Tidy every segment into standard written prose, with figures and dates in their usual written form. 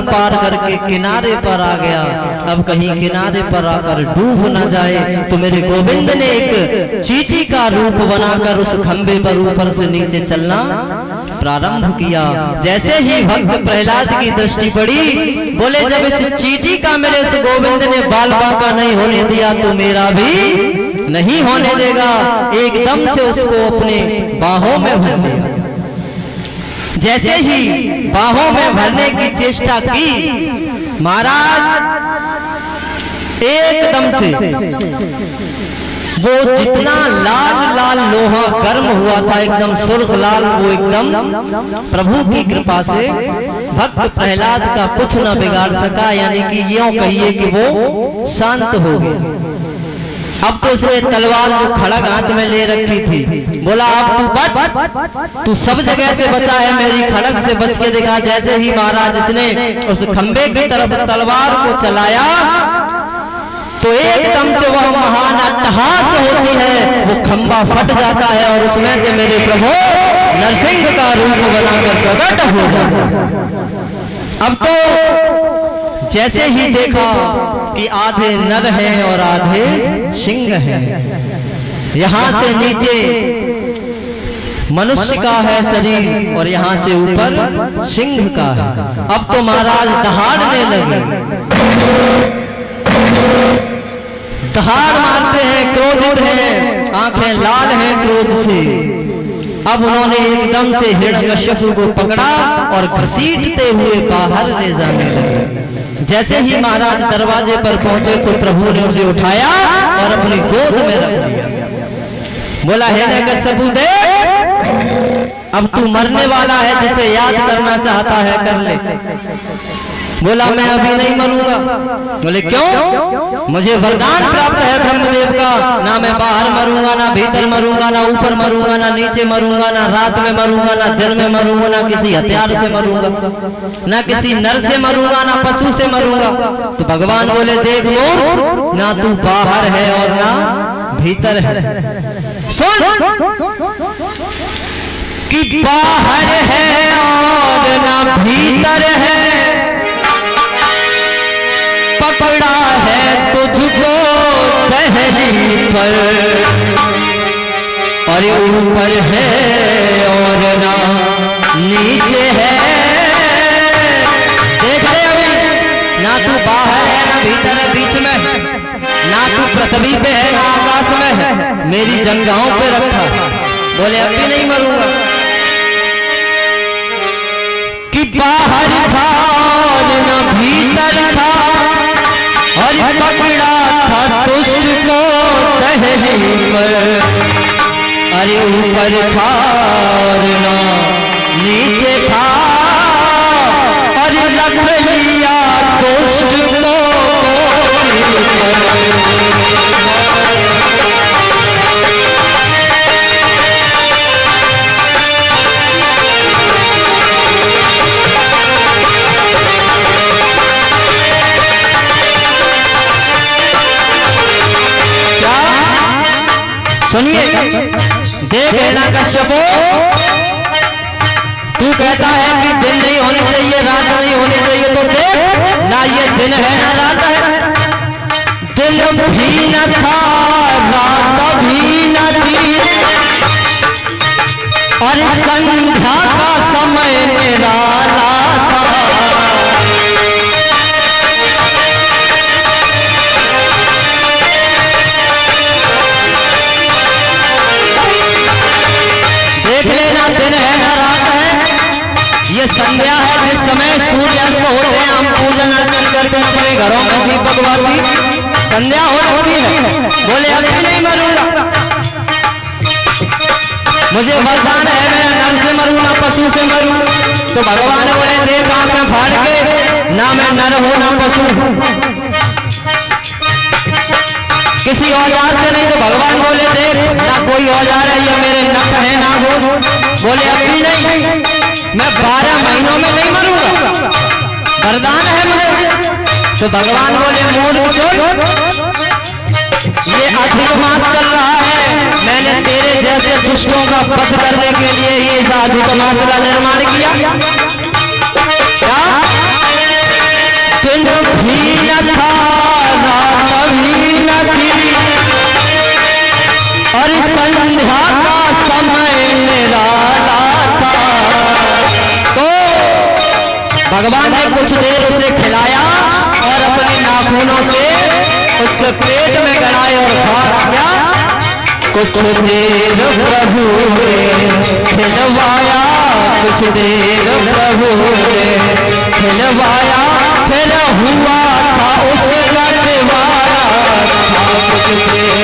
समंदर पार करके किनारे पर आ गया। अब कहीं किनारे पर आकर डूब ना जाए तो मेरे गोविंद ने एक चींटी का रूप बनाकर उस खंबे पर ऊपर से नीचे चलना प्रारंभ किया। जैसे ही भक्त प्रहलाद की दृष्टि पड़ी, बोले जब इस चींटी का मेरे इस गोविंद ने बाल बांका नहीं होने दिया तो मेरा भी नहीं होने देगा। एकदम से उसको अपने बाहों में भर लिया। जैसे ही बाहों में भरने की चेष्टा की, महाराज एकदम से वो जितना लाल लाल लोहा गर्म हुआ था, एकदम सुर्ख लाल, वो एकदम प्रभु की कृपा से भक्त प्रहलाद का कुछ न बिगाड़ सका। यानी कि यूं कहिए कि वो शांत हो गया। अब तो उसने तलवार जो खड़ग हाथ में ले रखी थी, बोला अब तू बच, तू सब जगह से बचा है, मेरी खड़ग से बच के दिखा। जैसे ही महाराज इसने उस खंबे की तरफ तलवार को चलाया तो एकदम से वह महान अट्टहास होती है, वो खंबा फट जाता है और उसमें से मेरे प्रभु नरसिंह का रूप बनाकर प्रकट हो जाता है। अब तो जैसे ही देखा कि आधे नर हैं और आधे सिंह हैं, यहां से नीचे मनुष्य का है शरीर और यहां से ऊपर सिंह का है। अब तो महाराज दहाड़ने लगे, दहाड़ मारते हैं, क्रोधित हैं, आंखें लाल हैं क्रोध से। अब उन्होंने एकदम से हिरण्यकश्यप को पकड़ा और घसीटते हुए बाहर ले जाने लगे। जैसे ही महाराज दरवाजे पर पहुंचे तो प्रभु ने उसे उठाया और अपनी गोद में रख लिया। बोला हिरण्यकश्यप देख, अब तू मरने वाला है, जिसे याद करना चाहता है कर ले। बोला मैं अभी नहीं मरूंगा। बोले क्यों? मुझे वरदान प्राप्त है ब्रह्मदेव का, ना मैं बाहर मरूंगा, ना भीतर मरूंगा, ना ऊपर मरूंगा, ना नीचे मरूंगा, ना रात में मरूंगा, ना दिन में मरूंगा, ना किसी हथियार से मरूंगा, ना किसी नर से मरूंगा, ना पशु से मरूंगा। तो भगवान बोले देख मूर्ख, ना तू बाहर है और ना भीतर है। सुन कि बाहर है और ना भीतर है, पकड़ा है तुझको पहली पर, और ऊपर है और ना नीचे है। देख ले अभी, ना तू बाहर है ना भीतर है, बीच में है, ना तू पृथ्वी पे है ना आकाश में है, मेरी जंघाओं पे रखा। बोले अब भी नहीं मरूंगा। कि बाहर था और ना भीतर था, और पकड़ा था दुष्ट को पहली पर, अरे ऊपर था और ना नीचे था, और रख लिया दुष्ट को सुनिए। देख हिरण्यकश्यप, तू कहता है कि दिन नहीं होनी चाहिए, रात नहीं होनी चाहिए, तो देख ना ये दिन है ना रात है। दिन भी न था रात भी न थी, और संध्या का समय निराला था। देख लेना दिन है ना रात है, ये संध्या है जिस समय सूर्यास्त होते हैं, हम पूजन अर्चन करते हैं अपने घरों में दीपक बाती, संध्या हो रखी है। बोले अभी नहीं मरूंगा, मुझे वरदान है, मैं नर से मरूं ना पशु से मरूं। तो भगवान बोले देख आंखें फाड़ के, ना मैं नर हूं ना पशु हूं, किसी औजार से नहीं। तो भगवान बोले देख ना कोई औजार है, ये मेरे नख है ना हो। बोले अभी नहीं, मैं 12 महीनों में नहीं मरूंगा, वरदान है मुझे। तो भगवान बोले मूर्ख सुन, ये अधिक मास चल रहा है, मैंने तेरे जैसे दुष्टों का वध करने के लिए ये इस अधिक मास का निर्माण किया। क्या भगवान ने कुछ देर उसे खिलाया और अपने नाखूनों से उसके पेट में गड़ाए और खाया क्या? कुछ देर प्रभु ने खिलवाया, कुछ देर प्रभु ने खिलवाया, फिर हुआ था उसका निवारा था कुछ देर।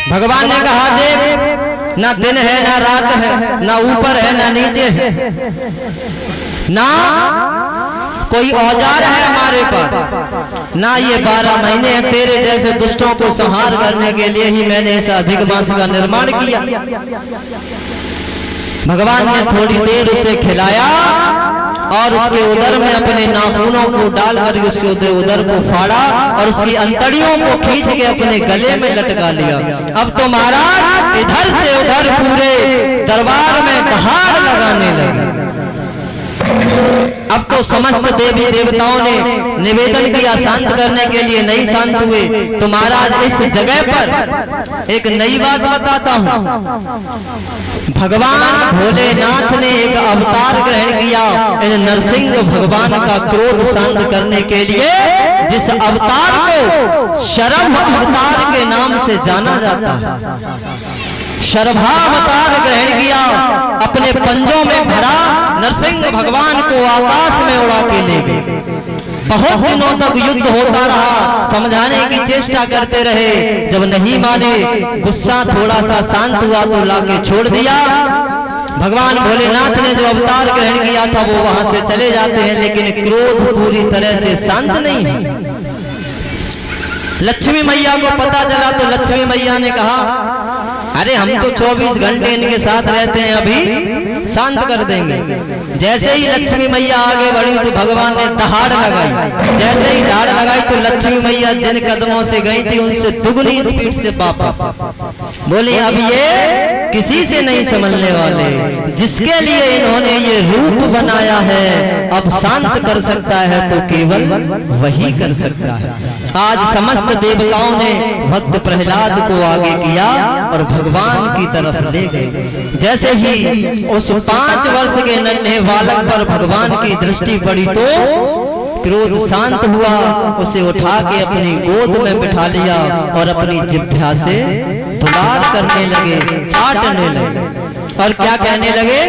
भगवान ने कहा देख, ना दिन है ना रात है, ना ऊपर है ना नीचे है, ना कोई औजार है हमारे पास, ना ये 12 महीने हैं। तेरे जैसे दुष्टों को संहार करने के लिए ही मैंने इस अधिक मास का निर्माण किया। भगवान ने थोड़ी देर उसे खिलाया और उसके उदर में अपने नाखूनों को डालकर उसके उदर को फाड़ा और उसकी अंतड़ियों को खींच के अपने गले में लटका लिया। अब तो महाराज इधर से उधर पूरे दरबार में दहाड़ लगाने लगे। अब तो समस्त देवी देवताओं ने निवेदन किया शांत करने के लिए, नहीं शांत हुए। तो महाराज इस जगह पर एक नई बात बताता हूं। भगवान भोलेनाथ ने एक अवतार ग्रहण किया इन नरसिंह भगवान का क्रोध शांत करने के लिए, जिस अवतार को शरभ अवतार के नाम से जाना जाता है। शरभावतार ग्रहण किया, अपने पंजों में भरा नरसिंह भगवान को आकाश में उड़ा के ले गए। बहुत दिनों तक युद्ध होता रहा, समझाने की चेष्टा करते रहे, जब नहीं माने, गुस्सा थोड़ा सा शांत हुआ तो लाके छोड़ दिया। भगवान भोलेनाथ ने जो अवतार ग्रहण किया था वो वहां से चले जाते हैं, लेकिन क्रोध पूरी तरह से शांत नहीं है। लक्ष्मी मैया को पता चला तो लक्ष्मी मैया ने कहा, अरे हम तो 24 घंटे इनके साथ रहते हैं, अभी शांत कर देंगे। जैसे ही लक्ष्मी मैया आगे बढ़ी तो भगवान ने दहाड़ लगाई। जैसे ही दहाड़ लगाई तो लक्ष्मी मैया जिन कदमों से गई थी उनसे दुगनी स्पीड से वापस बोली, अब ये किसी से नहीं संभलने वाले, जिसके लिए इन्होंने ये रूप बनाया है, अब शांत कर सकता है तो केवल वही कर सकता है। आज समस्त देवताओं ने भक्त प्रहलाद को आगे किया और भगवान की तरफ ले गए। जैसे ही उस 5 वर्ष के नन्हे बालक पर भगवान की दृष्टि पड़ी तो क्रोध शांत हुआ, उसे उठा के अपनी गोद में बिठा लिया और अपनी जिह्वा से दुलार करने लगे, चाटने लगे और क्या कहने लगे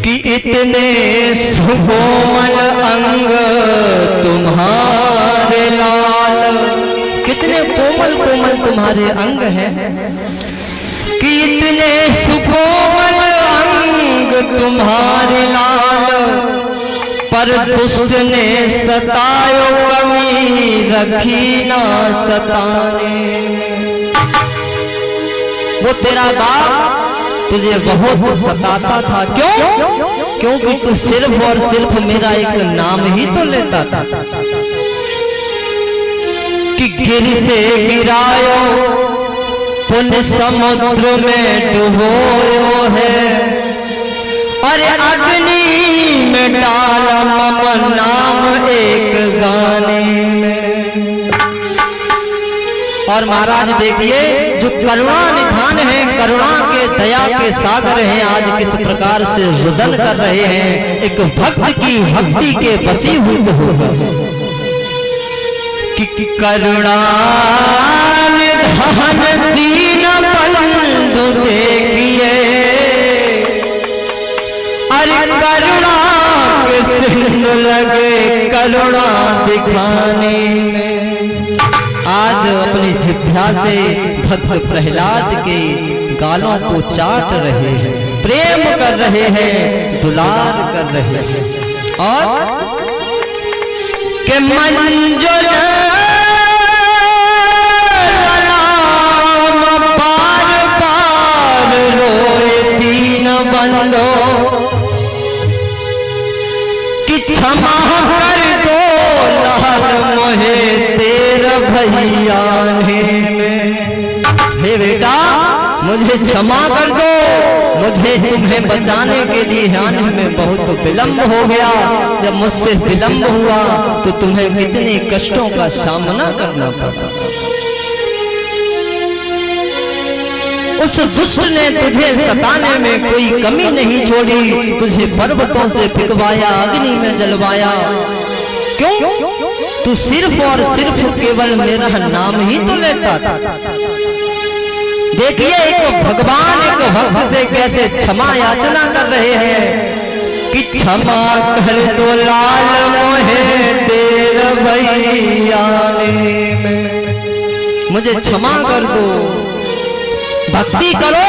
कि इतने सुकोमल अंग तुम्हारे लाल, कितने कोमल कोमल तुम्हारे अंग हैं, कि इतने सुकोमल अंग तुम्हारे लाल, पर दुष्ट ने सतायो कमी रखी ना सताने। वो तेरा बाप तुझे बहुत सताता था, क्यों? क्योंकि तू सिर्फ और सिर्फ मेरा एक नाम ही तो लेता था। कि गिर से गिरायो पुण्य समुद्र में डुबोयो है, अरे अग्नि में डाला मम नाम एक गाने में। और महाराज देखिए, जो करुणा निधान है, करुणा के दया के सागर हैं, आज किस प्रकार से रुदन कर रहे हैं। एक भक्त की भक्ति के बसी हुई होगा कि करुणा निधान दीन बंधु देखिए, अरे करुणा के सिंधु लगे करुणा दिखाने में। आज अपनी जिह्वा से भक्त प्रहलाद के गालों को चाट रहे हैं, प्रेम कर रहे हैं, दुलार कर रहे हैं। और के मंजुल बार बार रोए दीन बंदो, कि क्षमा कर दो लाल मोहे तेरा भैया ने। हे बेटा मुझे क्षमा कर दो, मुझे तुम्हें बचाने के लिए आने में बहुत विलंब हो गया। जब मुझसे विलंब हुआ तो तुम्हें कितने कष्टों का सामना करना पड़ा। उस दुष्ट ने तुझे सताने में कोई कमी नहीं छोड़ी, तुझे पर्वतों से फिकवाया, अग्नि में जलवाया। क्यों? तू सिर्फ और सिर्फ केवल मेरा नाम ही तो लेता था। देखिए एक भगवान एक भक्त से कैसे क्षमा याचना कर रहे हैं कि क्षमा कर दो लाल मोहे तेर भैया में, मुझे क्षमा कर दो। भक्ति करो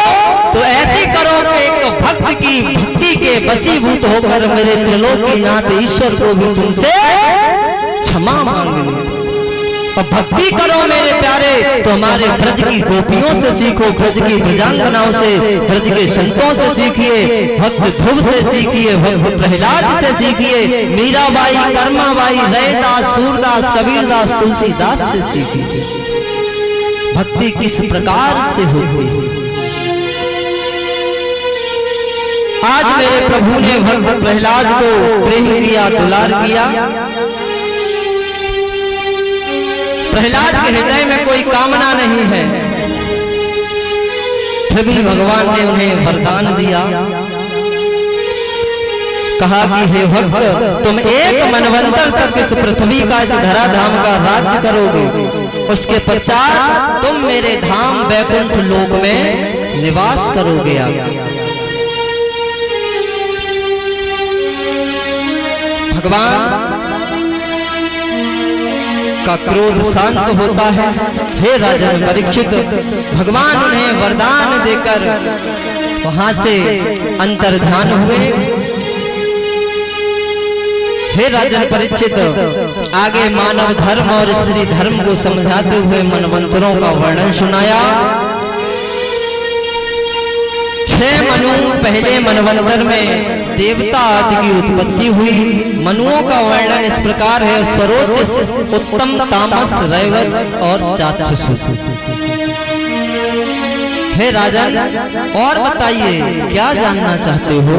तो ऐसी करो कि एक भक्त की भक्ति के वशीभूत होकर मेरे त्रिलोकीनाथ ईश्वर को भी तुमसे क्षमा मांगनी। और भक्ति करो मेरे प्यारे तो हमारे ब्रज की गोपियों से सीखो, ब्रज की ब्रजांगनाओं से, ब्रज के संतों से सीखिए, भक्त ध्रुव से सीखिए, भक्त प्रहलाद से सीखिए, मीराबाई, कर्माबाई, रैदास, सूरदास, कबीरदास, तुलसीदास से सीखिए भक्ति किस प्रकार से होती है। आज मेरे प्रभु ने भक्त प्रहलाद को प्रेम किया, दुलार किया। प्रहलाद के हृदय में कोई कामना नहीं है, फिर भी भगवान ने उन्हें वरदान दिया। कहा कि हे भक्त तुम एक मनवंतर तक इस पृथ्वी का, इस धराधाम का राज्य करोगे, उसके पश्चात तुम मेरे धाम वैकुंठ लोक में निवास करोगे। भगवान का क्रोध शांत होता है। हे राजन परीक्षित, भगवान उन्हें वरदान देकर वहां से अंतर्ध्यान हुए। हे राजन परीक्षित, आगे मानव धर्म और स्त्री धर्म को समझाते हुए मनवंतरों का वर्णन सुनाया। 6 मनु पहले मनवंतर में देवता आदि की उत्पत्ति हुई। मनुओं का वर्णन इस प्रकार है, स्वरोच, उत्तम, तामस, रैवत और चाक्षुष। हे राजन और बताइए क्या जानना चाहते हो?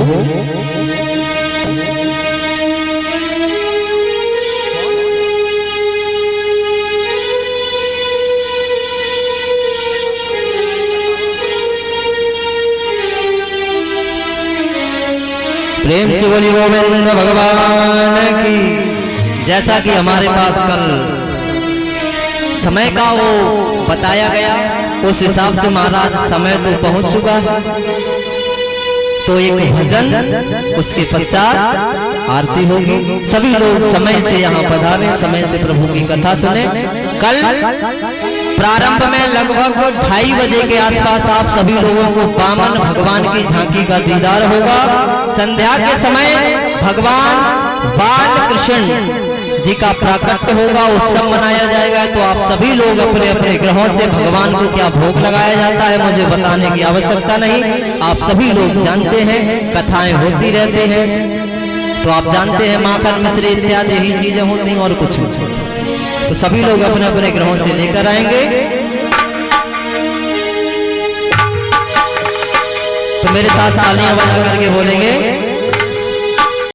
प्रेम से बोली गोविंद भगवान की। जैसा कि हमारे पास कल समय का वो बताया गया, उस हिसाब से महाराज समय तो पहुंच चुका है। तो एक भजन, उसके पश्चात आरती होगी। सभी लोग समय से यहाँ पधारे, समय से प्रभु की कथा सुने। कल प्रारंभ में लगभग 2:30 बजे के आसपास आप सभी लोगों को वामन भगवान की झांकी का दीदार होगा। संध्या के समय भगवान बाल कृष्ण जी का प्राकट्य होगा, उत्सव मनाया जाएगा। तो आप सभी लोग अपने अपने ग्रहों से भगवान को क्या भोग लगाया जाता है मुझे बताने की आवश्यकता नहीं, आप सभी लोग जानते हैं, कथाएं होती रहती हैं। तो आप जानते हैं माखन मिश्री इत्यादि ही चीजें होती हैं और कुछ नहीं। तो सभी लोग अपने अपने ग्रहों से लेकर आएंगे। तो मेरे साथ तालियां बजा करके बोलेंगे,